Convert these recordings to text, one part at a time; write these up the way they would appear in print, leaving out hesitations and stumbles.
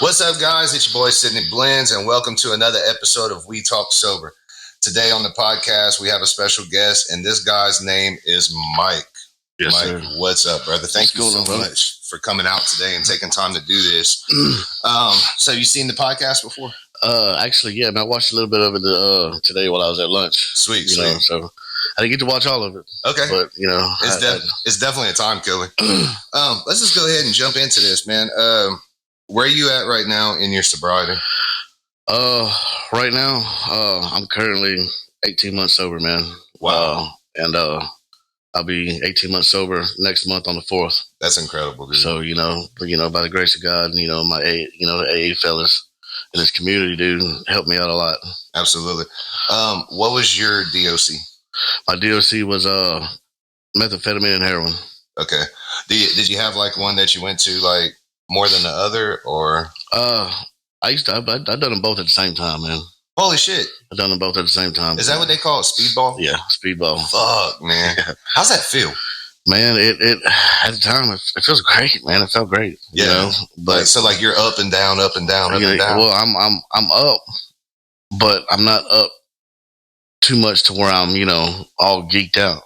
What's up, guys? It's your boy Sydney Blends, and welcome to another episode of We Talk Sober. Today on the podcast, we have a special guest, and this guy's name is Mike. Yes, Mike, sir. what's up, brother? Thank you so much for coming out today and taking time to do this. So you seen the podcast before? Actually, yeah, man, I watched a little bit of it today while I was at lunch. Sweet. So I didn't get to watch all of it. Okay, but it's definitely a time killer. Let's just go ahead and jump into this, man. Where are you at right now in your sobriety? Right now, I'm currently 18 months sober, man. Wow. And I'll be 18 months sober next month on the 4th. That's incredible, dude. So, by the grace of God, my the AA fellas in this community, dude, helped me out a lot. Absolutely. What was your DOC? My DOC was methamphetamine and heroin. Okay. Did you have like one that you went to like more than the other, or? I've done them both at the same time, man. Holy shit! I've done them both at the same time. Is that what they call it? Speedball? Yeah, speedball. Fuck, man. How's that feel? Man, it at the time it feels great, man. It felt great. Yeah. But so you're up and down, up and down, up and down. Well, I'm up, but I'm not up too much to where I'm all geeked out.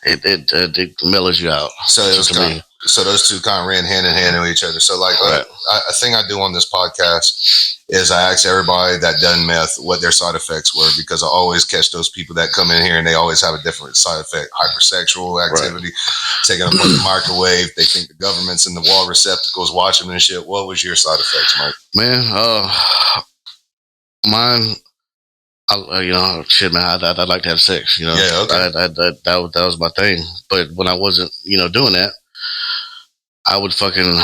It mellows you out. So it was so those two kind of ran hand in hand with each other. So right. a thing I do on this podcast is I ask everybody that done meth what their side effects were, because I always catch those people that come in here and they always have a different side effect. Hypersexual activity, taking them from the microwave. They think the government's in the wall receptacles watching them and shit. What was your side effects, Mike? Man, mine. Shit, man. I'd like to have sex. Yeah, okay. That was my thing. But when I wasn't, doing that, I would fucking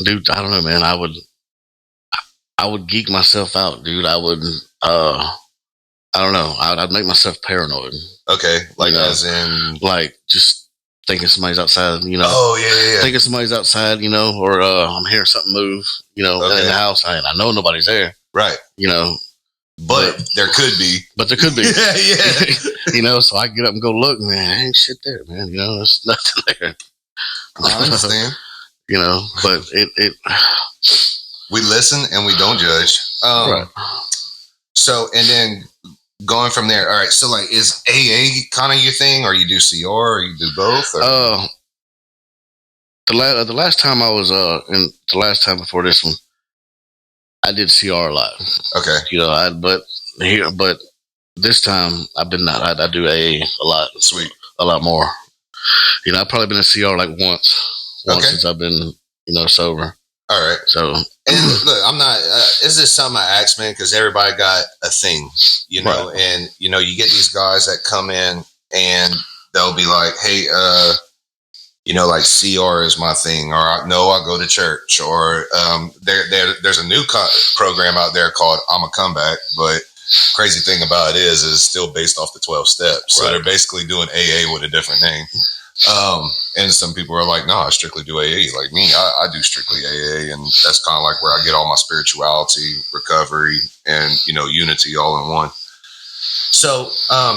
do. I don't know, man. I would geek myself out, dude. I would. I don't know. I'd make myself paranoid. Okay, as in, like just thinking somebody's outside. Oh yeah. Thinking somebody's outside. Or I'm hearing something move. In the house. I know nobody's there. Right. But there could be. yeah. So I get up and go look, man. Ain't shit there, man. There's nothing there. I understand. But it. We listen and we don't judge. Right. So, and then going from there. All right. So, is AA kind of your thing, or you do CR, or you do both? Or? The last time I was and the last time before this one, I did CR a lot. Okay. But this time I've been not. I do AA a lot. Sweet. A lot more. I've probably been in CR like once since I've been sober. All right. So, and look, I'm not. This is something I asked, man, because everybody got a thing, right. And you get these guys that come in and they'll be like, hey, like CR is my thing, or no, I go to church, or there's a new program out there called I'm a Comeback, but crazy thing about it is it's still based off the 12 steps. So they're basically doing AA with a different name. And some people are like, no, I strictly do AA. Like me, I do strictly AA, and that's kind of like where I get all my spirituality, recovery, and unity all in one. So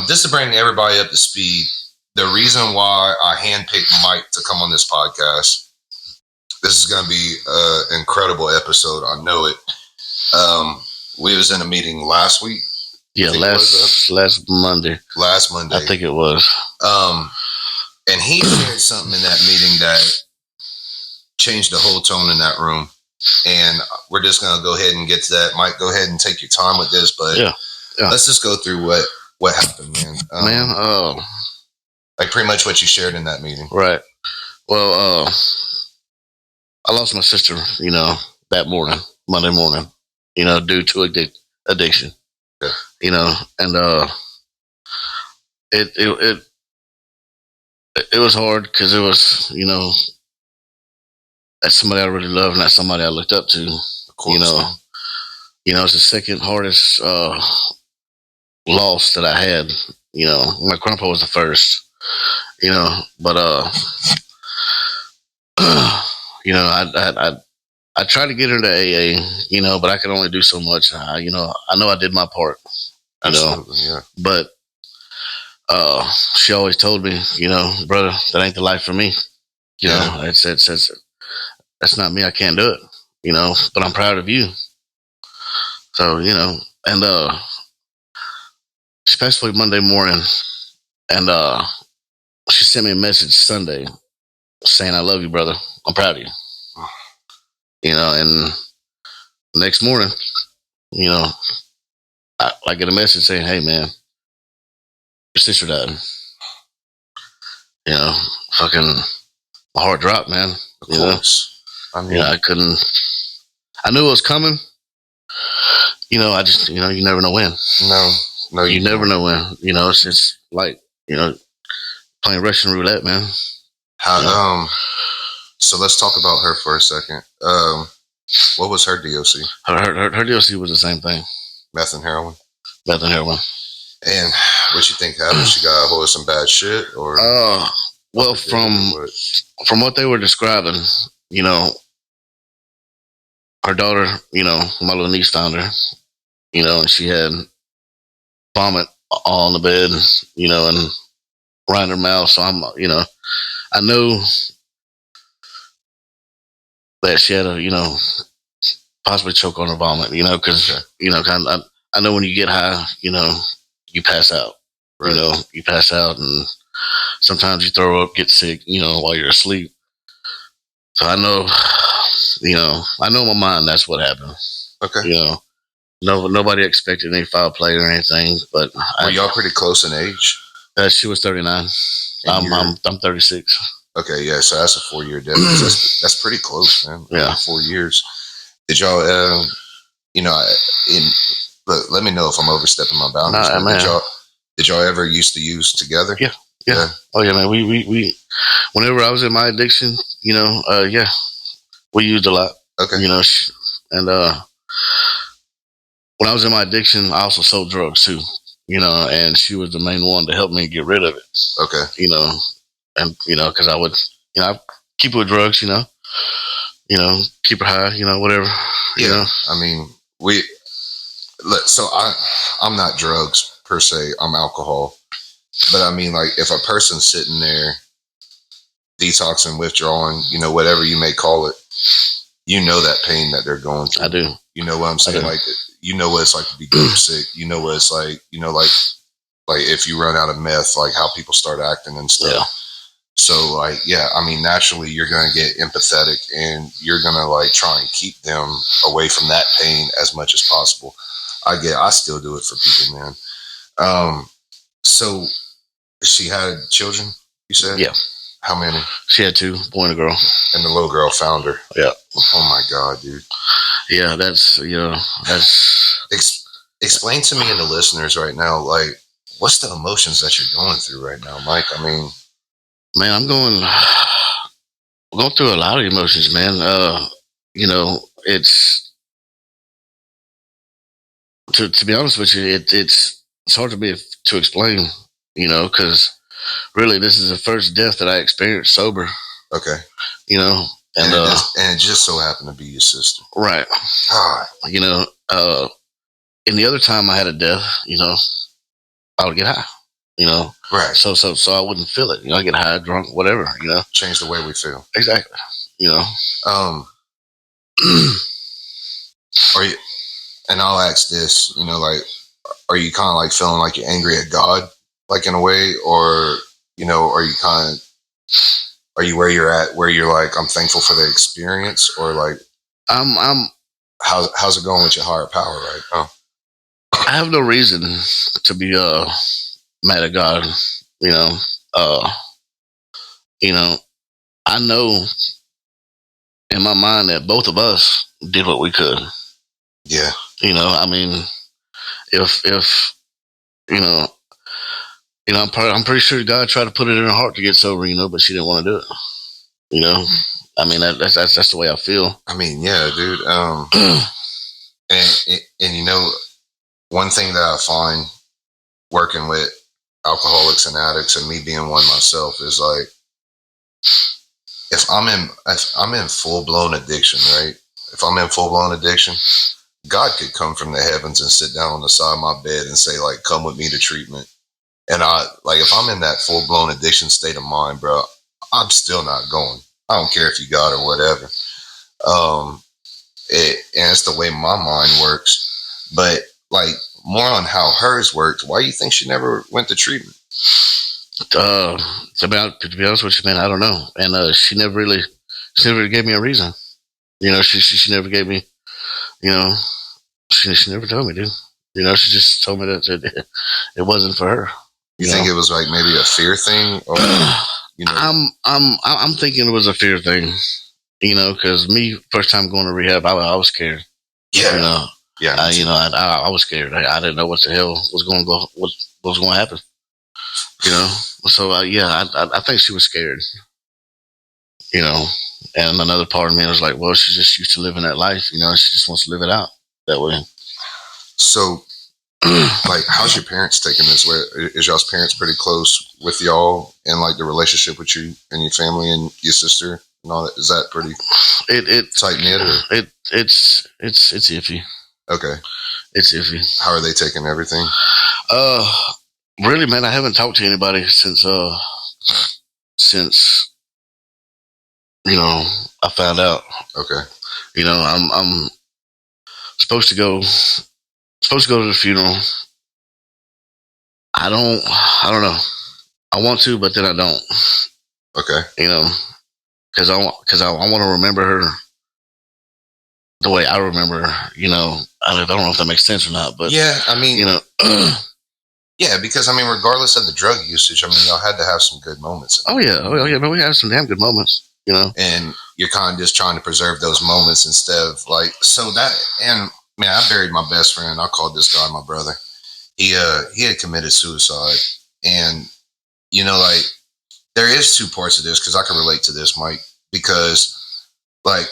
just to bring everybody up to speed, the reason why I handpicked Mike to come on this podcast, this is going to be an incredible episode. I know it. We was in a meeting last week. Yeah, last Monday. Last Monday. I think it was. And he shared something in that meeting that changed the whole tone in that room. And we're just going to go ahead and get to that. Mike, go ahead and take your time with this, but let's just go through what happened, man. Like pretty much what you shared in that meeting. Right. Well, I lost my sister, that morning, Monday morning, due to addiction. Yeah. And it was hard because it was, that's somebody I really love and that's somebody I looked up to. Of course. It's the second hardest loss that I had. My grandpa was the first. But I tried to get her to AA, but I could only do so much. I know I did my part. Absolutely, yeah. But she always told me, brother, that ain't the life for me. It's that's not me. I can't do it. you know, but I'm proud of you. So, you know, and especially Monday morning, and she sent me a message Sunday saying, I love you, brother. I'm proud of you. You know, and the next morning, you know, I get a message saying, hey, man, your sister died. You know, fucking, my heart dropped, man. Of course. I mean, I couldn't, I knew it was coming. You know, I just, you know, you never know when. No, you never know when. You know, it's just like, you know, playing Russian roulette, man. How, so let's talk about her for a second. What was her DOC? Her DOC was the same thing. Meth and heroin. Meth and heroin. And what you think happened? She got a hold of some bad shit, or? Well, from what they were describing, you know, her daughter, you know, my little niece found her, you know, and she had vomit all on the bed, you know, and right in her mouth. So I'm, you know, I know that she had a, you know, possibly choke on her vomit, you know, because, you know, I know when you get high, you know, you pass out, right. You know, you pass out, and sometimes you throw up, get sick, you know, while you're asleep. So I know, you know, I know in my mind that's what happened. Okay. You know, nobody expected any foul play or anything, but were y'all pretty close in age? She was 39. I'm 36. Okay, yeah, so that's a 4-year difference. That's pretty close, man. Yeah, 4 years. Did y'all, you know, let me know if I'm overstepping my boundaries. Nah, did y'all ever used to use together? Yeah. Oh yeah, man. We whenever I was in my addiction, you know, yeah, we used a lot. Okay. You know, and when I was in my addiction, I also sold drugs too. You know, and she was the main one to help me get rid of it. Okay. You know, and you know, because I would, you know, I'd keep her with drugs. You know, keep her high. You know, whatever. Yeah. You know? I mean, so I'm not drugs per se. I'm alcohol. But I mean, like, if a person's sitting there detoxing, withdrawing, you know, whatever you may call it, you know that pain that they're going through. I do. You know what I'm saying? Like, you know what it's like to be dope sick. You know what it's like, you know, like if you run out of meth, like how people start acting and stuff. Yeah. So, like, yeah, I mean, naturally you're going to get empathetic, and you're going to, like, try and keep them away from that pain as much as possible. I still do it for people, man. So she had children, you said? Yeah. How many? She had 2, boy and a girl. And the little girl found her. Yeah. Oh my God, dude. Yeah, that's, you know, that's. Explain to me and the listeners right now, like, what's the emotions that you're going through right now, Mike? I mean, man, I'm going through a lot of emotions, man. You know, it's to be honest with you, it's hard to explain, you know, because really this is the first death that I experienced sober. Okay. You know, and it just so happened to be your sister, right? God. You know, and the other time I had a death, you know, I would get high. You know, right? So I wouldn't feel it. You know, I get high, drunk, whatever. You know, change the way we feel. Exactly. You know, are you? And I'll ask this. You know, like, are you kind of like feeling like you're angry at God, like in a way, or you know, are you where you're at, where you're like, I'm thankful for the experience, or like, I'm. How's it going with your higher power right now? I have no reason to be mad at God. You know, I know in my mind that both of us did what we could. Yeah. You know, I mean, if you know, I'm pretty sure God tried to put it in her heart to get sober. You know, but she didn't want to do it. You know, I mean, that's the way I feel. I mean, yeah, dude. And you know, one thing that I find working with alcoholics and addicts, and me being one myself, is like, if I'm in full blown addiction, right? If I'm in full blown addiction, God could come from the heavens and sit down on the side of my bed and say, like, come with me to treatment. And if I'm in that full blown addiction state of mind, bro, I'm still not going. I don't care if you got it or whatever. and it's the way my mind works. But like more on how hers worked. Why do you think she never went to treatment? To be honest with you, man, I don't know. And she never really gave me a reason. She never gave me, you know, she never told me, dude. She just told me that it wasn't for her. You think it was like maybe a fear thing, or I'm thinking it was a fear thing. Because me first time going to rehab, I was scared. Yeah, yeah. I was scared. I didn't know what the hell was going to go, what was going to happen. So yeah, I think she was scared. And another part of me was like, well, she's just used to living that life. She just wants to live it out that way. So, like, how's your parents taking this? Is y'all's parents pretty close with y'all, and like the relationship with you and your family and your sister and all that? Is that pretty tight knit? It's iffy. Okay, it's iffy. How are they taking everything? Really, man, I haven't talked to anybody since I found out. Okay. I'm supposed to go to the funeral. I don't know. I want to, but then I don't. Okay. Because I want to remember her the way I remember her. I don't know if that makes sense or not, but yeah, I mean, yeah, because I mean, regardless of the drug usage, I mean, y'all had to have some good moments. Oh yeah, but we had some damn good moments. And you're kind of just trying to preserve those moments instead of like, so that, and man, I buried my best friend. I called this guy my brother. He had committed suicide, and like there is two parts of this, because I can relate to this, Mike, because like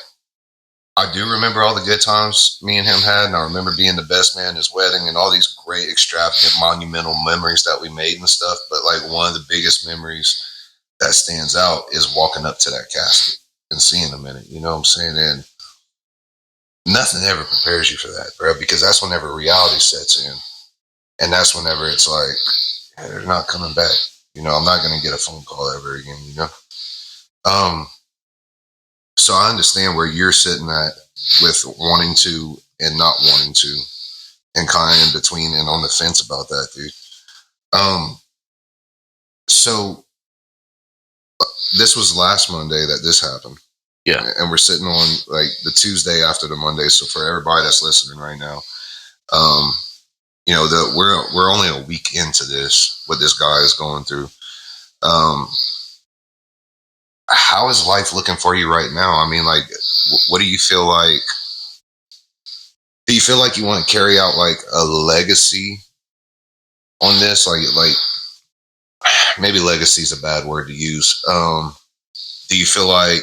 I do remember all the good times me and him had, and I remember being the best man at his wedding and all these great, extravagant, monumental memories that we made and stuff. But like one of the biggest memories that stands out is walking up to that casket and seeing him in it. You know what I'm saying? And nothing ever prepares you for that, bro, because that's whenever reality sets in. And that's whenever it's like, hey, they're not coming back. I'm not going to get a phone call ever again, So I understand where you're sitting at with wanting to and not wanting to, and kind of in between and on the fence about that, dude. So this was last Monday that this happened. Yeah. And we're sitting on like the Tuesday after the Monday. So for everybody that's listening right now, we're only a week into this, what this guy is going through. How is life looking for you right now? I mean, like, what do you feel like? Do you feel like you want to carry out like a legacy on this? Like maybe legacy is a bad word to use. Do you feel like,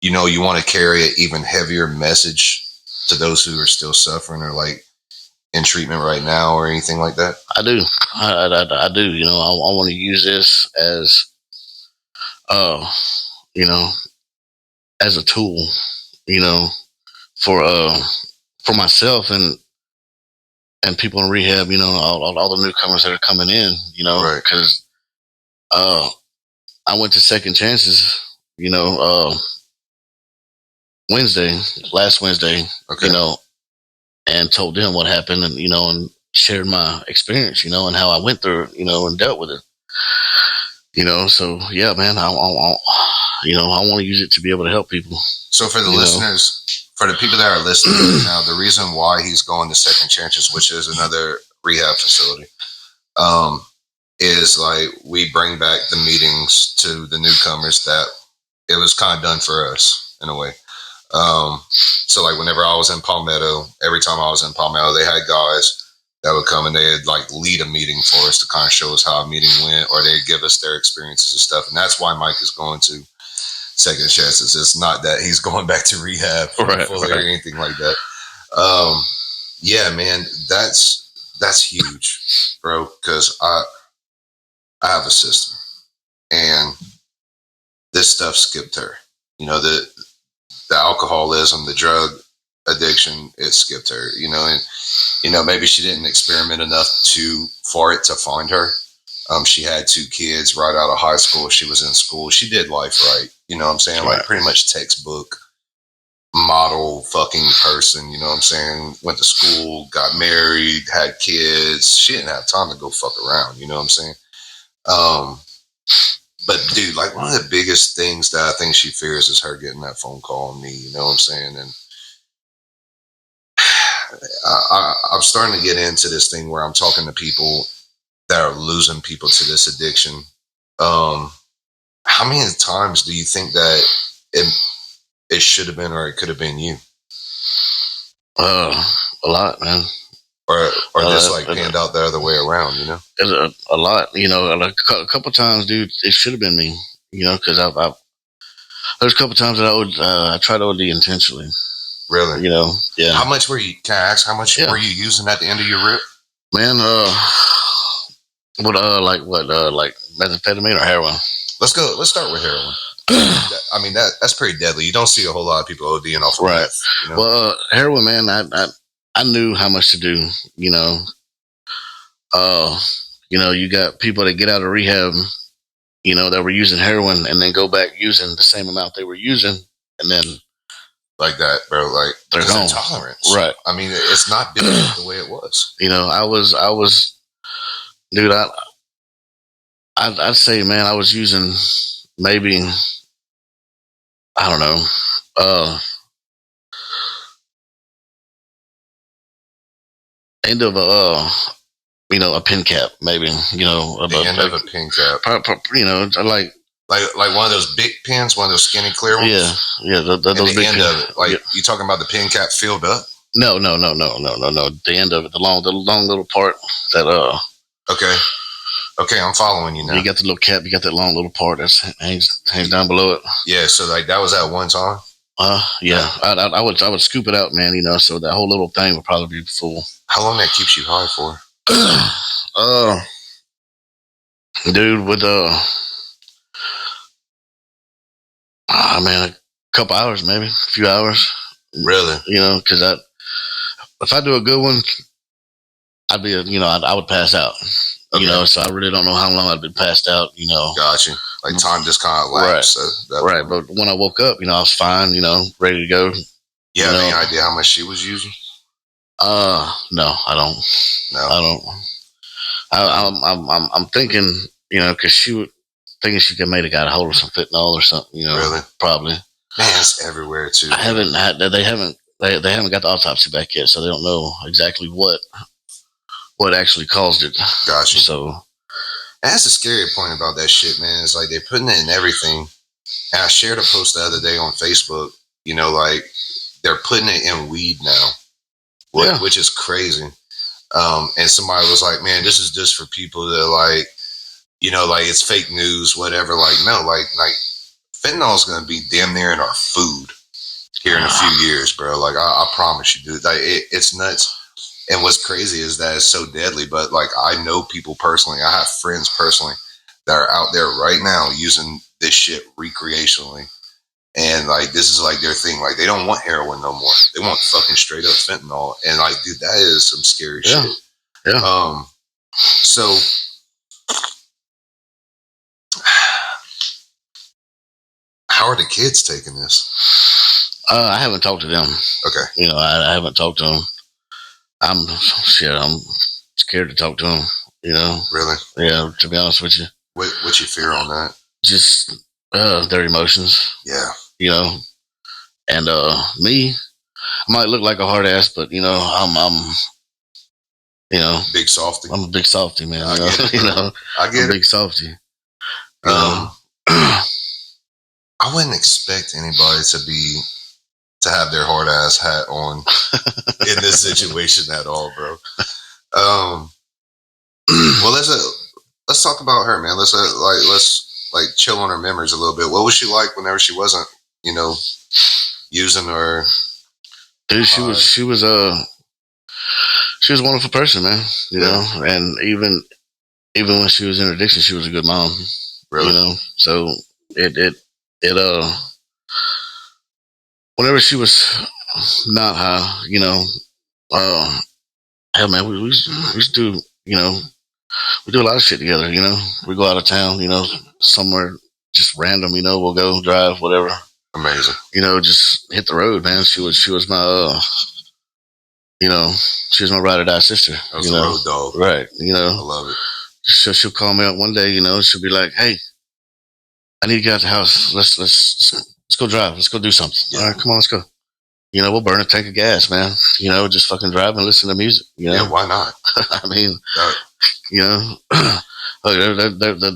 you want to carry an even heavier message to those who are still suffering or like in treatment right now or anything like that? I do. I do. I want to use this as, as a tool, for myself and people in rehab, all the newcomers that are coming in, Right. Because I went to Second Chances, last Wednesday, Okay. and told them what happened and, and shared my experience, and how I went through it, and dealt with it. So yeah, man, I want to use it to be able to help people. So for the listeners, for the people that are listening right now, the reason why he's going to Second Chances, which is another rehab facility, is like we bring back the meetings to the newcomers that it was kind of done for us in a way. So like whenever I was in Palmetto, every time I was in Palmetto, they had guys that would come and they'd like lead a meeting for us to kind of show us how a meeting went, or they'd give us their experiences and stuff. And that's why Mike is going to Second Chances. It's not that he's going back to rehab fully or anything like that. Yeah, man, that's huge, bro. Because I have a sister, and this stuff skipped her. The alcoholism, the drug addiction, it skipped her. And maybe she didn't experiment enough for it to find her. She had 2 kids right out of high school. She was in school. She did life right. You know what I'm saying? Right. Like pretty much textbook model fucking person, you know what I'm saying? Went to school, got married, had kids. She didn't have time to go fuck around, you know what I'm saying? But dude, like one of the biggest things that I think she fears is her getting that phone call on me, you know what I'm saying? And I'm starting to get into this thing where I'm talking to people that are losing people to this addiction. How many times do you think that it should have been or it could have been you? A lot, man. Or just like panned out the other way around, you know? A lot, you know. A couple times, dude, it should have been me, you know, because there's a couple times that I tried OD intentionally. Really? You know, yeah. How much were you? Can I ask how much were you using at the end of your rip? Man, like methamphetamine or heroin? Let's start with heroin. I mean that's pretty deadly. You don't see a whole lot of people ODing off of meth. You know? Well, heroin, man, I knew how much to do. You know, you got people that get out of rehab, you know, that were using heroin and then go back using the same amount they were using, and then like that, bro. Like there's intolerance, right? I mean, it's not different the way it was. You know, I was, dude. I'd say, man, I was using maybe, I don't know, end of a pen cap, maybe, you know, the end of a pen cap, you know, like one of those big pens, one of those skinny clear ones. Yeah, those the big end pens. of it, like you talking about the pen cap filled up? No. The end of it, the long little part that Okay, I'm following you now. You got the little cap, you got that long little part that hangs down below it. Yeah, so like that was at one time. Yeah, I would scoop it out, man. You know, so that whole little thing would probably be full. How long that keeps you high for? Dude, with man, a couple hours, maybe a few hours. Really? You know, because if I do a good one, I'd be, I would pass out. Okay. You know, so I really don't know how long I've been passed out. You know, gotcha. Like time just kind of lapsed. Right. But when I woke up, you know, I was fine. You know, ready to go. You have any idea how much she was using? No, I don't. No, I don't. I'm thinking, you know, because thinking she may have got a hold of some fentanyl or something. You know, really, probably. Man, it's everywhere too. They haven't got the autopsy back yet, so they don't know exactly what actually caused it. Gotcha. So that's the scary point about that shit, man. It's like they're putting it in everything. And I shared a post the other day on Facebook. You know, like they're putting it in weed now, which is crazy. And somebody was like, "Man, this is just for people that like, you know, like it's fake news, whatever." Like, no, like fentanyl is going to be damn near in our food here in a few years, bro. Like, I promise you, dude. Like, it's nuts. And what's crazy is that it's so deadly. But like, I know people personally. I have friends personally that are out there right now using this shit recreationally, and like, this is like their thing. Like, they don't want heroin no more. They want fucking straight up fentanyl. And like, dude, that is some scary shit. Yeah. So. How are the kids taking this? I haven't talked to them. Okay. You know, I haven't talked to them. I'm scared to talk to them. You know. Really? Yeah. To be honest with you. What's your fear on that? Just their emotions. Yeah. You know, and me, I might look like a hard ass, but you know, I'm you know, big softy. I'm a big softy, man. I get it, you know, I get I'm a big softy. I wouldn't expect anybody to have their hard ass hat on in this situation at all, bro. Well, let's talk about her, man. Let's chill on her memories a little bit. What was she like whenever she wasn't, you know, using or? Dude, she was a wonderful person, man. You know, and even when she was in addiction, she was a good mom. Really? You know, so it whenever she was not high, you know, hell man, we used to do, you know, we do a lot of shit together, you know. We go out of town, you know, somewhere just random, you know, we'll go drive, whatever. Amazing. You know, just hit the road, man. She was my, you know, she was my ride or die sister. That was you a know, road dog. right? You I know, love it. she'll call me up one day. You know, she'll be like, "Hey, I need to get out the house. Let's go drive. Let's go do something. Yeah. All right, come on, let's go." You know, we'll burn a tank of gas, man. You know, just fucking drive and listen to music. You know, Yeah, why not? I mean, you know,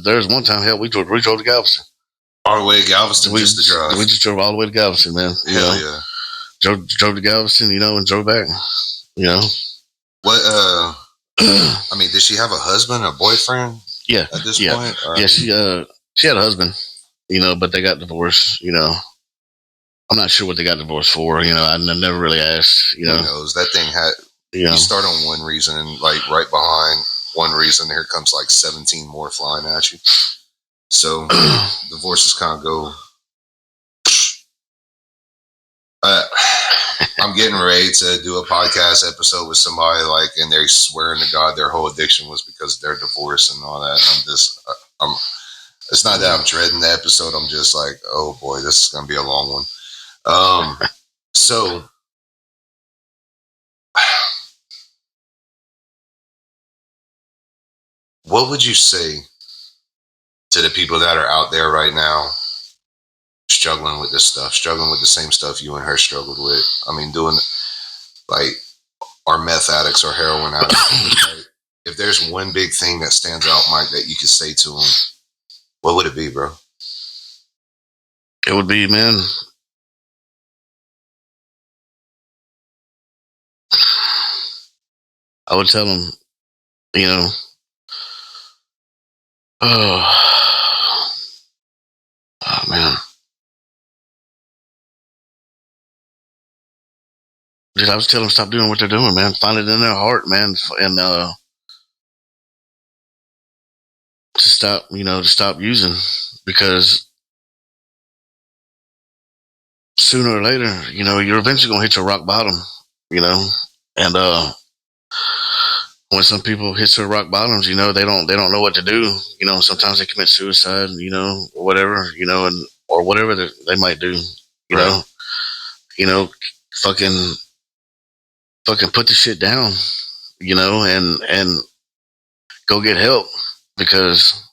there's one time, hell, we drove to Galveston. All the way to Galveston just to drive. We just drove all the way to Galveston, man. Hell yeah. Drove to Galveston, you know, and drove back. You know, what? I mean, did she have a husband, a boyfriend? Yeah. At this point, yeah, she had a husband, you know, but they got divorced. You know, I'm not sure what they got divorced for. You know, I never really asked. You know, who knows? That thing had. You know, you start on one reason, and like right behind one reason, here comes like 17 more flying at you. So divorces kind of go. I'm getting ready to do a podcast episode with somebody like, and they're swearing to God their whole addiction was because of their divorce and all that. And I'm just, it's not that I'm dreading the episode. I'm just like, oh boy, this is going to be a long one. So what would you say to the people that are out there right now struggling with this stuff, struggling with the same stuff you and her struggled with? I mean, doing like our meth addicts or heroin addicts. Right? If there's one big thing that stands out, Mike, that you could say to them, what would it be, bro? It would be, man, I would tell them, you know, oh man. Dude, I was telling them stop doing what they're doing, man. Find it in their heart, man, and to stop using, because sooner or later, you know, you're eventually gonna hit your rock bottom, you know, and when some people hit their rock bottoms, you know, they don't know what to do. You know, sometimes they commit suicide, you know, or whatever, you know, and or whatever they might do, you know, fucking put the shit down, you know, and go get help, because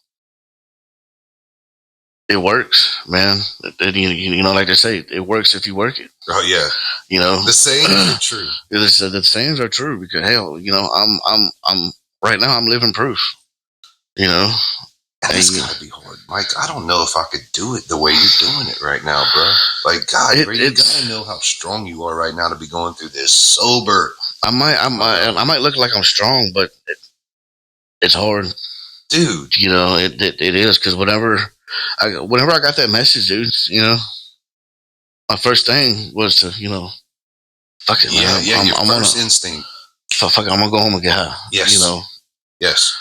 it works, man. You know, like they say, it works if you work it. Oh yeah, you know, the sayings are true. The sayings are true, because hell, you know, I'm right now, I'm living proof. You know, and it's gotta be hard, Mike. I don't know if I could do it the way you're doing it right now, bro. Like, God, bro, you gotta know how strong you are right now to be going through this sober. I might look like I'm strong, but it's hard, dude. You know, it is, because whenever I got that message, dude, you know, my first thing was to, you know, fuck it, man. Yeah, your first instinct. Fuck it, I'm gonna go home and get high. Yes. You know. Yes.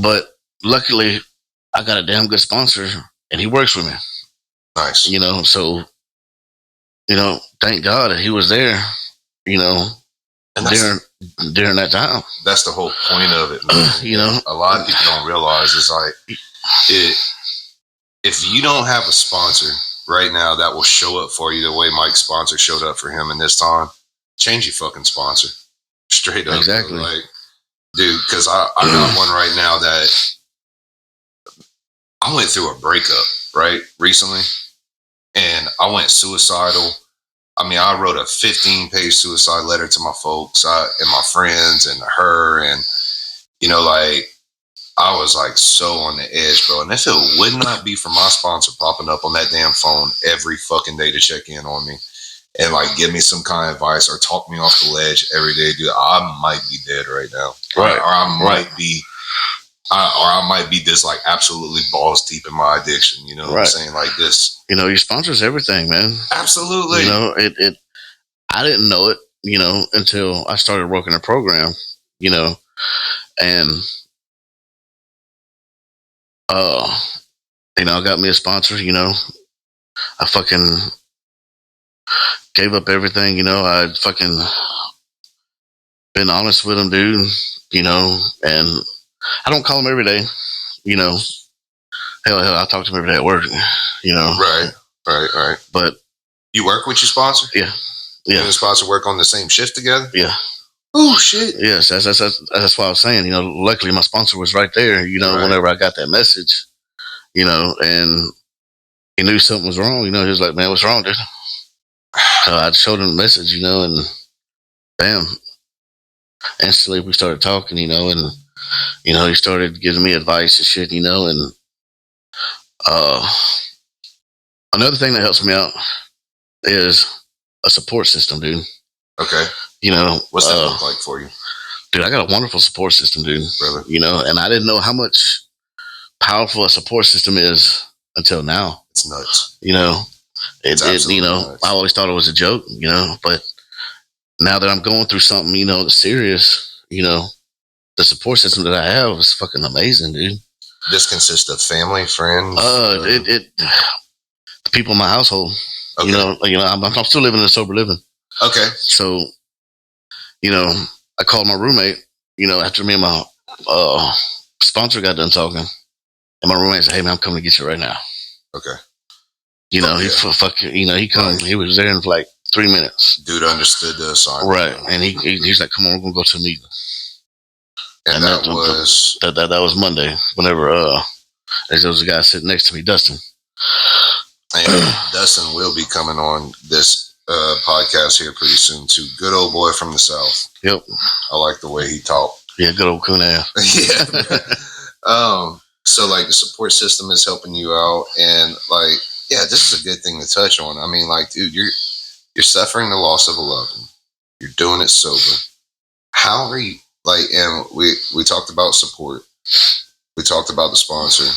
But luckily, I got a damn good sponsor, and he works with me. Nice. You know, so, you know, thank God that he was there, you know, during that time. That's the whole point of it, man. You know, a lot of people don't realize is like, if you don't have a sponsor right now that will show up for you the way Mike's sponsor showed up for him in this time, change your fucking sponsor. Straight up. Exactly. Like, dude, because I got one right now that I went through a breakup, right, recently, and I went suicidal. I mean, I wrote a 15-page suicide letter to my folks and my friends and her, and, you know, like, I was like so on the edge, bro. And if it would not be for my sponsor popping up on that damn phone every fucking day to check in on me and like give me some kind of advice or talk me off the ledge every day, dude, I might be dead right now. Right. Or I might be this like absolutely balls deep in my addiction. You know what I'm saying? Like this. You know, your sponsor's everything, man. Absolutely. You know, I didn't know it, you know, until I started working a program, you know, and you know, I got me a sponsor, you know. I fucking gave up everything, you know. I fucking been honest with him, dude, you know, and I don't call him every day, you know. Hell, I talk to him every day at work, you know. Right. But You work with your sponsor? Yeah. You and the sponsor work on the same shift together? Yeah. Oh shit. Yes, that's what I was saying. Luckily my sponsor was right there. Right. Whenever I got that message, and he knew something was wrong. He was like, "Man, what's wrong, dude?" So I showed him the message, and bam, instantly we started talking, and he started giving me advice and shit, and another thing that helps me out is a support system, dude. Okay. What's that look like for you? Dude, I got a wonderful support system, dude. Really? And I didn't know how much powerful a support system is until now. It's nuts. It's nuts. I always thought it was a joke, but now that I'm going through something, that's serious, the support system that I have is fucking amazing, dude. This consists of family, friends? The people in my household. Okay. I'm still living in a sober living. Okay. So, I called my roommate, after me and my sponsor got done talking, and my roommate said, "Hey man, I'm coming to get you right now." Okay. He he was there in like 3 minutes. Dude understood the assignment. Right. And he's like, "Come on, we're gonna go to a meeting." And that was Monday, whenever there was a guy sitting next to me, Dustin. And Dustin will be coming on this podcast here pretty soon too. Good old boy from the South. Yep. I like the way he talked. Yeah, good old coon ass. Yeah. So like the support system is helping you out, and like, yeah, this is a good thing to touch on. I mean, like, dude, you're suffering the loss of a loved one. You're doing it sober. How are you, like, and we talked about support. We talked about the sponsor.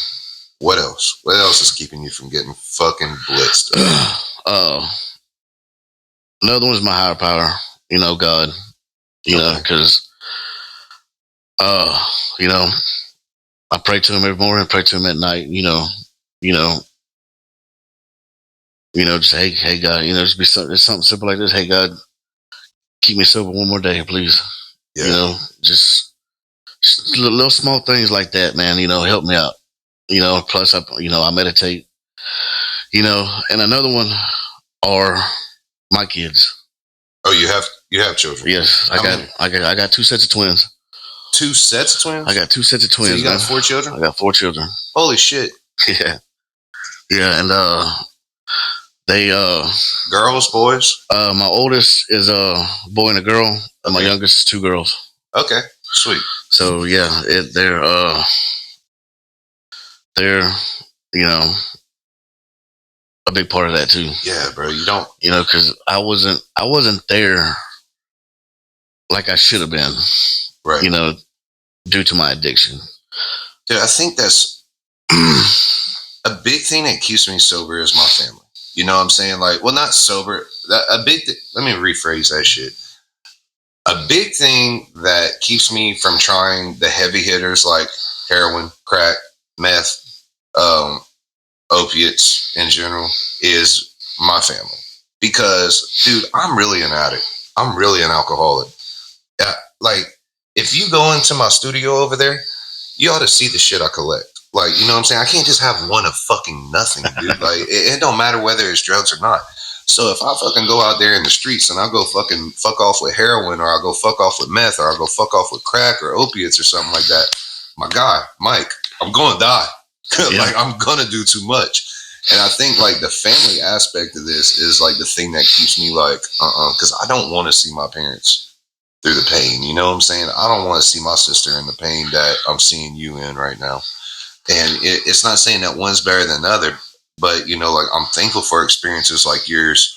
What else? What else is keeping you from getting fucking blitzed? Another one is my higher power, God, because, I pray to him every morning, pray to him at night, just, hey, God, just be something simple like this. Hey, God, keep me sober one more day, please. Yeah. Just little small things like that, man, help me out. Plus I meditate, and another one are my kids. Oh, you have children? Yes. I got 2 sets of twins. 2 sets of twins? I got 2 sets of twins. So you got 4 children? I got 4 children. Holy shit. Yeah. Yeah, and they girls, boys? My oldest is a boy and a girl, and my youngest is 2 girls. Okay. Sweet. So yeah, they're a big part of that too. Yeah, bro. You don't, because I wasn't there like I should have been. Right. Due to my addiction. Dude, I think that's a big thing that keeps me sober is my family. You know what I'm saying? Like, well, not sober. Let me rephrase that shit. A big thing that keeps me from trying the heavy hitters like heroin, crack, meth, opiates in general is my family. Because, dude, I'm really an addict. I'm really an alcoholic. Like, if you go into my studio over there, you ought to see the shit I collect. Like, you know what I'm saying? I can't just have one of fucking nothing, dude. Like, it don't matter whether it's drugs or not. So if I fucking go out there in the streets and I go fucking fuck off with heroin, or I go fuck off with meth, or I go fuck off with crack or opiates or something like that, my guy, Mike, I'm going to die. Like, I'm going to do too much. And I think, like, the family aspect of this is, like, the thing that keeps me, like, because I don't want to see my parents through the pain. You know what I'm saying? I don't want to see my sister in the pain that I'm seeing you in right now. And it's not saying that one's better than the other, but, like, I'm thankful for experiences like yours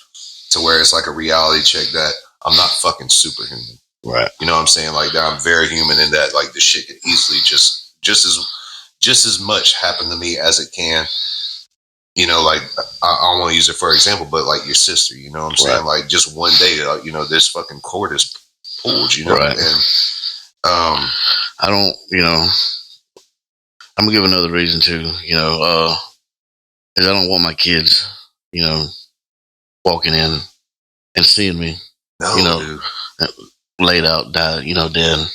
to where it's like a reality check that I'm not fucking superhuman. Right. You know what I'm saying? Like, that I'm very human, in that, like, the shit can easily just as much happen to me as it can. Like, I want to use it for example, but like your sister, you know what I'm saying? Like, just one day, this fucking cord is pulled, Right. And I don't, I'm gonna give another reason too, is I don't want my kids, walking in and seeing me, dude. laid out, died, dead.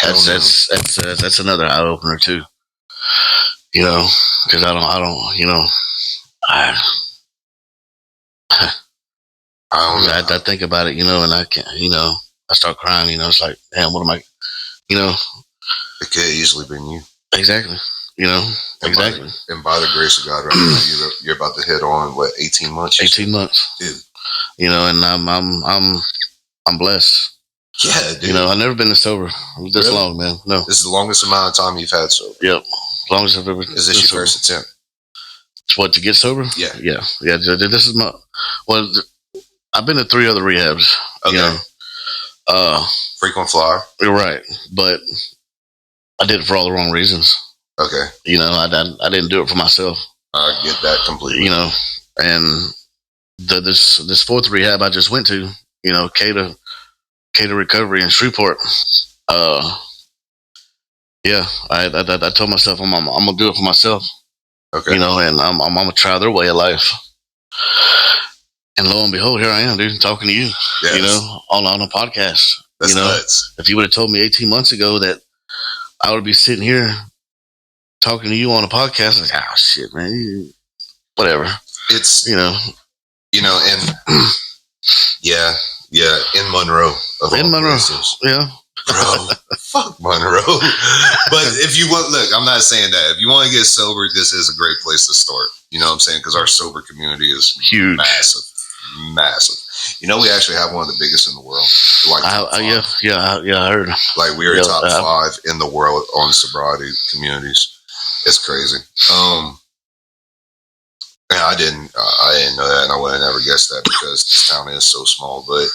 That's another eye opener too. Because I don't, I don't know. I think about it, and I can't, I start crying. It's like, damn, what am I? It could easily been you. Exactly. Exactly. By the grace of God, right now, you're about to hit on 18 months. 18 months, dude. And I'm blessed. Yeah, dude. I've never been this sober this long, man. No, this is the longest amount of time you've had sober. Yep, longest I've ever. Is this your first attempt? What, to get sober? Yeah. This is my. Well, I've been to 3 other rehabs. Okay. Frequent flyer. You're right, but I did it for all the wrong reasons. Okay. I didn't do it for myself. I get that completely. And this 4th rehab I just went to, Cater Recovery in Shreveport. I told myself I'm gonna do it for myself. Okay. And I'm gonna try their way of life. And lo and behold, here I am, dude, talking to you. Yes. On a podcast. That's nuts. If you would have told me 18 months ago that I would be sitting here talking to you on a podcast, like, oh shit, man, whatever. It's and yeah, in Monroe. In Monroe, yeah. Bro, fuck Monroe. But if you want, look, I'm not saying that. If you want to get sober, this is a great place to start. You know what I'm saying? Because our sober community is huge, massive. We actually have one of the biggest in the world. Like, I heard. Like, we are top 5 in the world on sobriety communities. It's crazy. Yeah, I didn't know that, and I would have never guessed that because this town is so small. But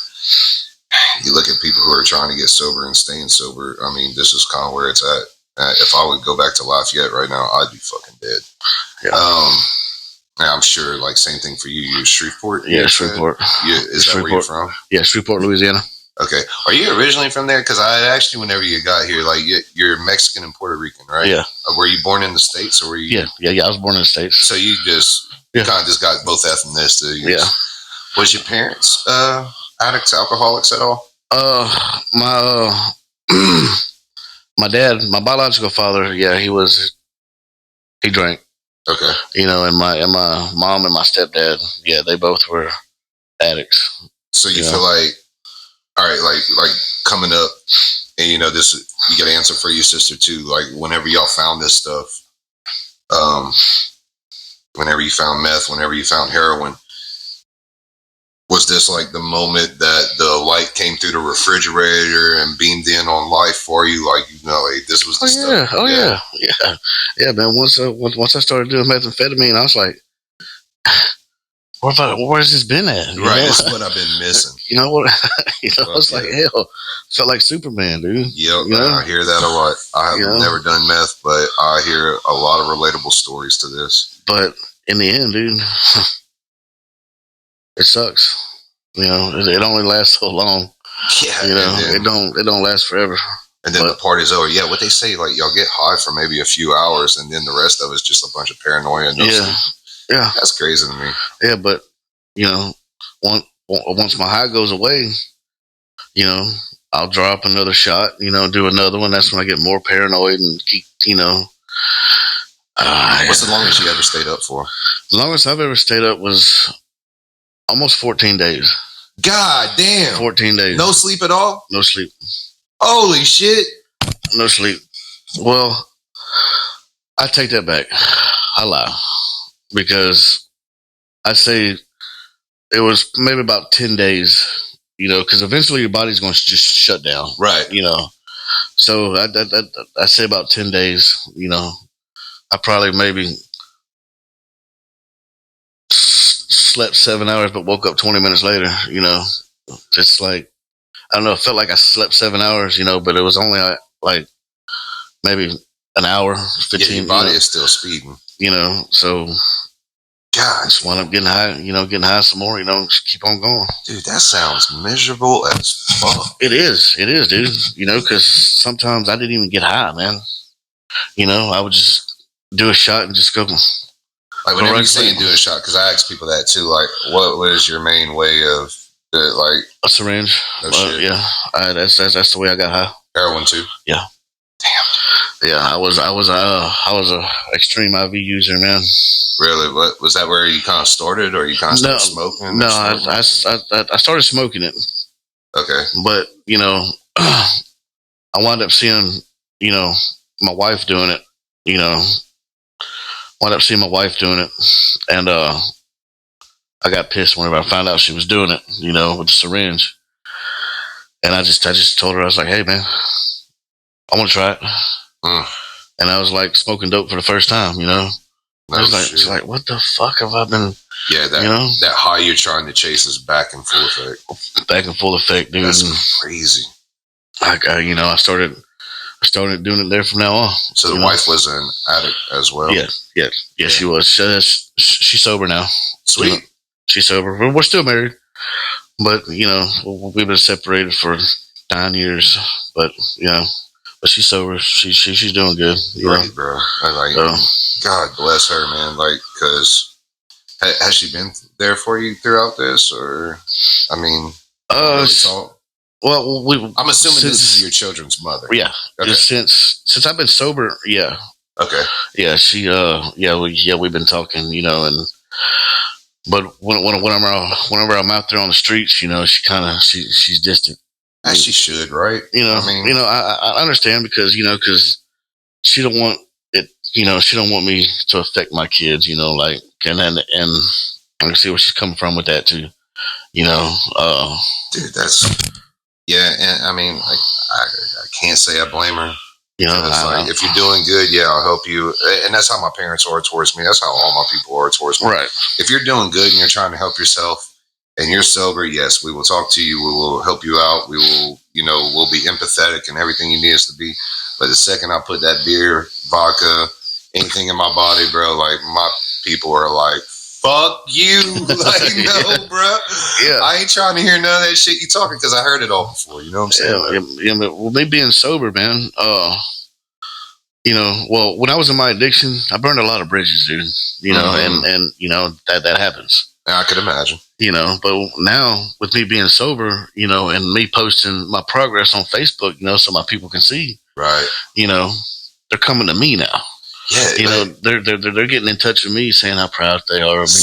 you look at people who are trying to get sober and staying sober. I mean, this is kind of where it's at. If I would go back to Lafayette right now, I'd be fucking dead. Yeah. I'm sure, like, same thing for you. You're Shreveport? Yeah, Shreveport. Is that where you're from? Yeah, Shreveport, Louisiana. Okay. Are you originally from there? Because I actually, whenever you got here, like, you're Mexican and Puerto Rican, right? Yeah. Were you born in the States, or were you? Yeah. I was born in the States. So you kind of just got both ethnicities. Yeah. Was your parents addicts, alcoholics at all? My dad, my biological father, he drank. Okay. And my mom and my stepdad, they both were addicts. So you feel like, all right, like coming up, and this, you got to answer for your sister too. Like, whenever y'all found this stuff, whenever you found meth, whenever you found heroin, was this like the moment that the light came through the refrigerator and beamed in on life for you? Like, like, this was the stuff. Yeah, man. Once I started doing methamphetamine, I was like, where's this been at? Right, this is what I've been missing. You know what? I was like, hell, felt like Superman, dude. Yep, I hear that a lot. I have never done meth, but I hear a lot of relatable stories to this. But in the end, dude, it sucks. It only lasts so long. Yeah, it don't last forever. And then the party's over. Yeah, what they say, like, y'all get high for maybe a few hours, and then the rest of it's just a bunch of paranoia. And Yeah, that's crazy to me. Yeah, but once my high goes away, I'll drop another shot. Do another one. That's when I get more paranoid and keep. What's the longest you ever stayed up for? The longest I've ever stayed up was almost 14 days. God damn. 14 days. No sleep at all? No sleep. Holy shit. No sleep. Well, I take that back. I lie. Because I'd say it was maybe about 10 days, because eventually your body's going to just shut down. Right. So I say about 10 days, I probably maybe slept 7 hours, but woke up 20 minutes later, It's like, I don't know, it felt like I slept 7 hours, but it was only like maybe an hour, 15. Yeah, your body is still speeding. So God, just wind up getting high, getting high some more, just keep on going. Dude, that sounds miserable as fuck. It is, dude, because sometimes I didn't even get high, man. I would just do a shot and just go. Like, whenever you say do a shot, because I ask people that too, like, what is your main way of, like, a syringe? No shit. Yeah, that's the way I got high. Heroin too? Yeah. Damn. Yeah, I was a extreme IV user, man. Really? What was that? Where you kind of started, or you kind of started smoking? No, I started smoking it, Okay. but I wound up seeing my wife doing it. Wound up seeing my wife doing it, and I got pissed whenever I found out she was doing it. With the syringe, and I just told her, I was like, hey man, I want to try it. Mm. And I was like smoking dope for the first time. No I was like, it's like, what the fuck have I been? Yeah, that high you're trying to chase is back in full effect. Back in full effect, dude. That's crazy. I started doing it there from now on. So the wife was an addict as well. Yeah. She was. She's sober now. Sweet. She's sober. We're still married, but we've been separated for 9 years. But but she's sober. She's doing good. Right, bro. God bless her, man. Like, because has she been there for you throughout this, or I mean, well, I'm assuming this is your children's mother. Yeah. Okay. Since I've been sober, yeah. Okay. Yeah, she we've been talking, and but whenever I'm out there on the streets, she's distant. As she should, right? I understand because she don't want it. She don't want me to affect my kids. And I can see where she's coming from with that too. Dude, that's and I mean, like, I can't say I blame her. If you're doing good, I'll help you. And that's how my parents are towards me. That's how all my people are towards me. Right. If you're doing good and you're trying to help yourself and you're sober, yes, we will talk to you. We will help you out. We will, we'll be empathetic and everything you need us to be. But the second I put that beer, vodka, anything in my body, bro, like, my people are like, fuck you. Like, no, bro. Yeah. I ain't trying to hear none of that shit you talking, because I heard it all before. You know what I'm saying? Yeah, well, me being sober, man, well, when I was in my addiction, I burned a lot of bridges, dude. And that happens. I could imagine. But now with me being sober, and me posting my progress on Facebook, so my people can see. Right. They're coming to me now. Yeah, they're getting in touch with me, saying how proud they are of me.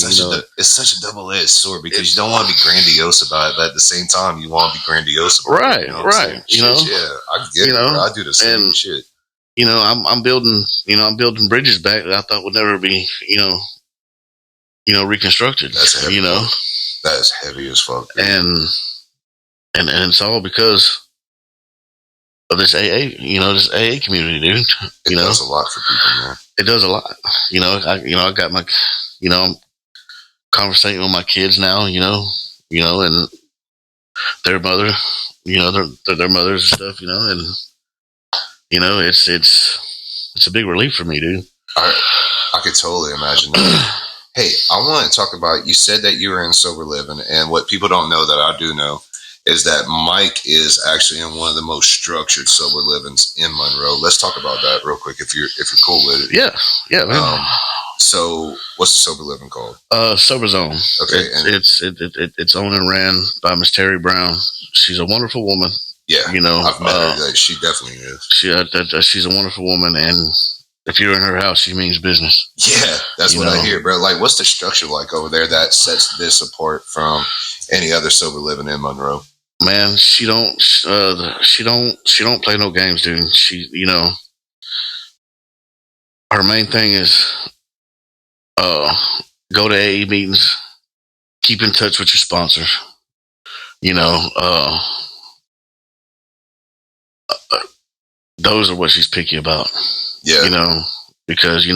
It's such a double-edged sword, because you don't want to be grandiose about it, but at the same time, you want to be grandiose about it. Right. Yeah, I get it. I do the same shit. I'm building. I'm building bridges back that I thought would never be, reconstructed. That's heavy. That is heavy as fuck. Dude. And it's all because of this AA, this AA community, dude. It does a lot for people, man. It does a lot. I got my, I'm conversating with my kids now, and their mother, their mothers and stuff, and it's a big relief for me, dude. I could totally imagine that. Hey, I want to talk about, you said that you were in sober living, and what people don't know that I do know is that Mike is actually in one of the most structured sober livings in Monroe. Let's talk about that real quick, if you're cool with it. Yeah, man. So, what's the sober living called? Sober Zone. Okay, it's owned and ran by Miss Terry Brown. She's a wonderful woman. Yeah, I've met her. She definitely is. She's a wonderful woman, and if you're in her house, she means business. Yeah, that's what I hear, bro. Like, what's the structure like over there that sets this apart from any other sober living in Monroe? Man, she don't play no games, dude. She, her main thing is, go to AA meetings, keep in touch with your sponsors. Those are what she's picky about. Yeah. Because, you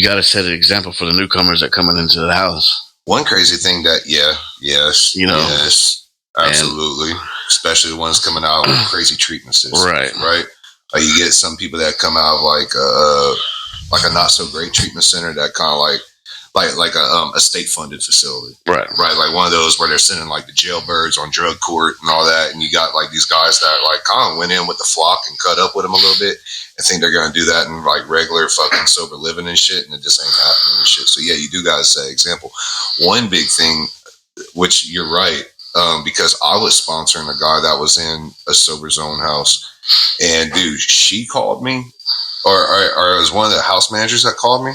got to set an example for the newcomers that coming into the house. One crazy thing that, yes, absolutely. Especially the ones coming out with crazy treatment systems. Right. You get some people that come out of like a not so great treatment center that kind of like a state funded facility. Right. Like one of those where they're sending like the jailbirds on drug court and all that. And you got like these guys that like kind of went in with the flock and cut up with them a little bit and think they're going to do that in like regular fucking sober living and shit. And it just ain't happening and shit. So yeah, you do got to say example. One big thing, which you're right, because I was sponsoring a guy that was in a sober zone house, And dude, she called me, or it was one of the house managers that called me,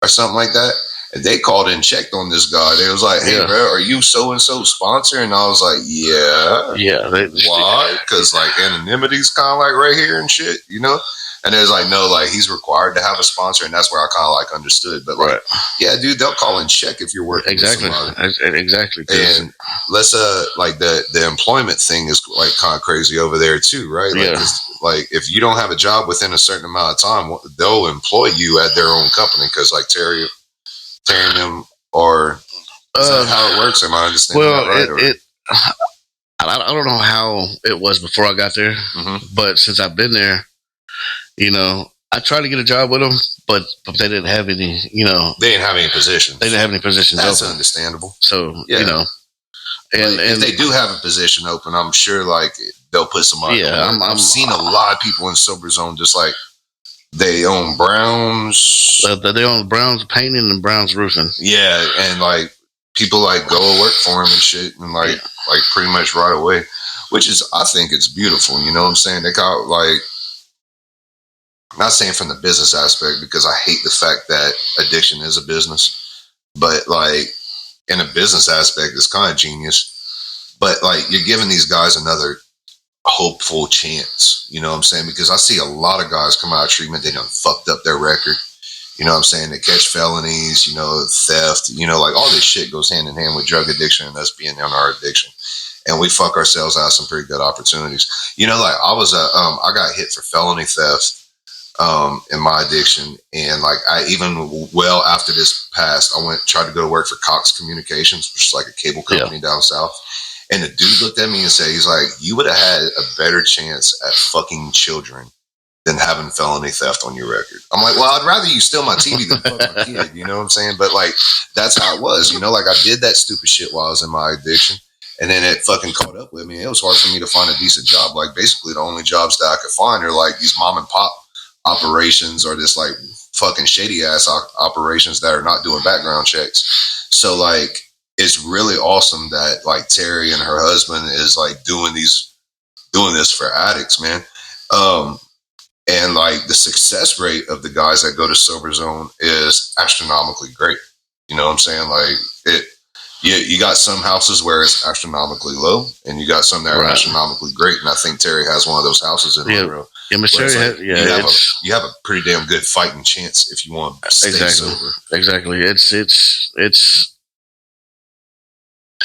or something like that. And they called and checked on this guy. They was like, "Hey, bro, are you so and so sponsor?" And I was like, "Yeah, yeah." Why? Because like anonymity's kind of like right here and shit, you know. And it was like, no, like he's required to have a sponsor, and that's where I kind of like understood. But like, yeah, dude, they'll call and check if you're working exactly, with somebody. exactly. And let's like the employment thing is like kind of crazy over there too, right? Like, like if you don't have a job within a certain amount of time, they'll employ you at their own company because like Terry and them, or is that how it works? Am I understanding that right? I don't know how it was before I got there, but since I've been there, you know, I tried to get a job with them, but they didn't have any, you know. They didn't have any positions. They didn't have any positions That's open. understandable. So, you know. And if they do have a position open, I'm sure like they'll put somebody. Yeah, I've seen a lot of people in Sober Zone just like they own Browns. They own Browns painting and Browns roofing. Yeah, and like people like go and work for them and shit, and like pretty much right away, which is I think it's beautiful. You know what I'm saying? They got like, I'm not saying from the business aspect because I hate the fact that addiction is a business, but like in a business aspect, it's kind of genius. But like you're giving these guys another hopeful chance. You know what I'm saying? Because I see a lot of guys come out of treatment, they done fucked up their record. You know what I'm saying? They catch felonies, you know, theft, you know, like all this shit goes hand in hand with drug addiction and us being on our addiction. And we fuck ourselves out of some pretty good opportunities. You know, like I got hit for felony theft in my addiction. And like I even well after this passed, I tried to go to work for Cox Communications, which is like a cable company down south. And the dude looked at me and said, he's like, you would have had a better chance at fucking children than having felony theft on your record. I'm like, well, I'd rather you steal my TV than fuck my kid. You know what I'm saying? But like, that's how it was. You know, like I did that stupid shit while I was in my addiction. And then it fucking caught up with me. It was hard for me to find a decent job. Like basically the only jobs that I could find are like these mom and pop operations or this like fucking shady ass operations that are not doing background checks. So like, it's really awesome that like Terry and her husband is like doing this for addicts, man. And like the success rate of the guys that go to Sober Zone is astronomically great. You know what I'm saying? Like you got some houses where it's astronomically low, and you got some that are astronomically great. And I think Terry has one of those houses in Monroe. Yeah, Miss Terry has, you have a pretty damn good fighting chance if you want to stay sober. Exactly.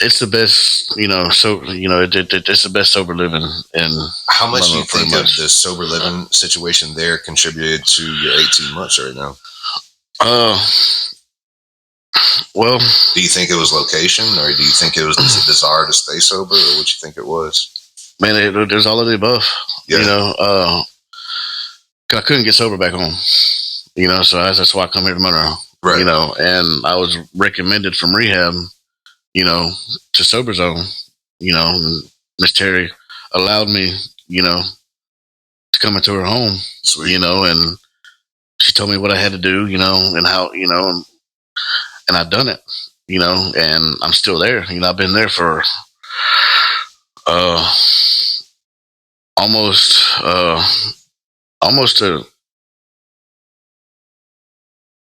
It's the best, you know. So you know, it's the best sober living. And how much do you think of the sober living situation there contributed to your 18 months right now? Well, do you think it was location, or do you think it was the desire to stay sober, or what you think it was? Man, there's all of the above. Yeah. You know, I couldn't get sober back home. You know, so that's why I come here to Monroe. Right. You know, and I was recommended from rehab, you know, to Sober Zone. You know, Miss Terry allowed me, you know, to come into her home. Sweet. You know, and she told me what I had to do, you know, and how, you know, and I've done it, you know, and I'm still there. You know, I've been there for almost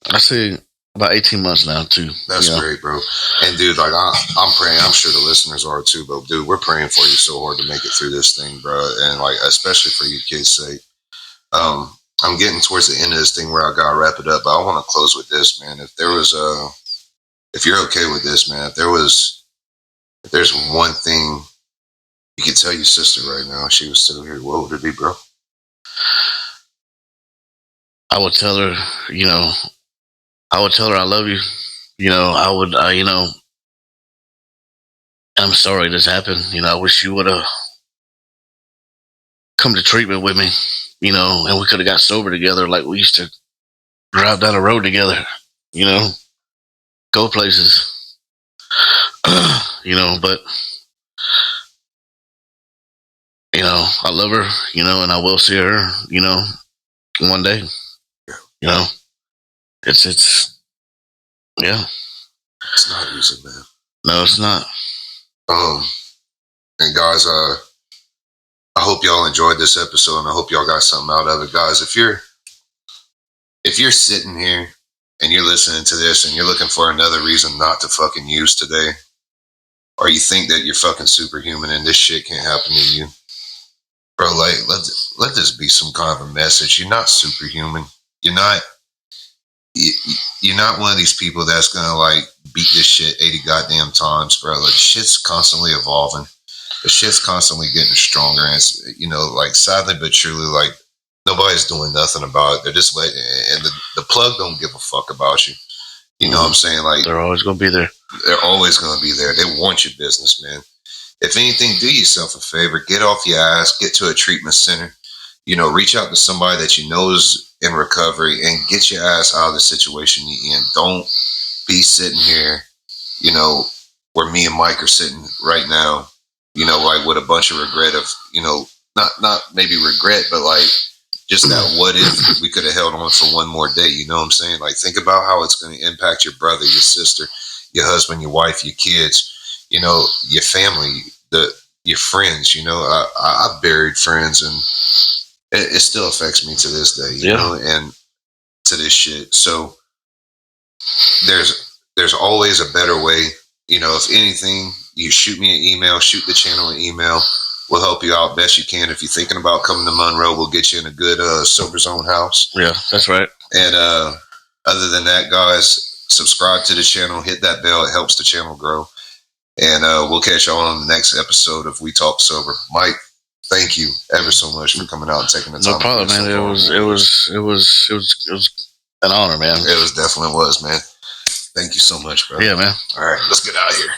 I say about 18 months now too. That's great, bro. And dude, like I'm praying. I'm sure the listeners are too, but dude, we're praying for you so hard to make it through this thing, bro. And like, especially for your kids' sake. I'm getting towards the end of this thing where I gotta wrap it up, but I want to close with this, man. If you're okay with this, man, if there's one thing you could tell your sister right now, she was still here, what would it be, bro? I would tell her, you know, I love you. You know, you know, I'm sorry this happened. You know, I wish you would have come to treatment with me, you know, and we could have got sober together like we used to drive down the road together, you know, go places, you know, but, you know, I love her, you know, and I will see her, you know, one day, you know, it's yeah. It's not easy, man. No, it's not. And guys, I hope y'all enjoyed this episode, and I hope y'all got something out of it, guys. If you're sitting here and you're listening to this and you're looking for another reason not to fucking use today, or you think that you're fucking superhuman and this shit can't happen to you, bro, like, let this be some kind of a message. You're not superhuman. You're not one of these people that's gonna like beat this shit 80 goddamn times, bro. Like, shit's constantly evolving. The shit's constantly getting stronger, and it's, like, sadly but truly, like, nobody's doing nothing about it. They're just letting, and the plug don't give a fuck about you. You know what I'm saying? Like, they're always gonna be there. They're always gonna be there. They want your business, man. If anything, do yourself a favor. Get off your ass. Get to a treatment center. Reach out to somebody that you know is in recovery and get your ass out of the situation you're in. Don't be sitting here, where me and Mike are sitting right now, like with a bunch of regret of, not maybe regret, but like just that what if we could have held on for one more day. You know what I'm saying? Like, think about how it's going to impact your brother, your sister, your husband, your wife, your kids, your family, your friends. I've buried friends, and it still affects me to this day, you know, and to this shit. So there's always a better way. If anything, you shoot me an email, shoot the channel an email. We'll help you out best you can. If you're thinking about coming to Monroe, we'll get you in a good sober zone house. Yeah, that's right. And other than that, guys, subscribe to the channel, hit that bell. It helps the channel grow. And we'll catch y'all on the next episode of We Talk Sober. Mike, thank you ever so much for coming out and taking the time. No problem, man. It was an honor, man. It definitely was, man. Thank you so much, bro. Yeah, man. All right, let's get out of here.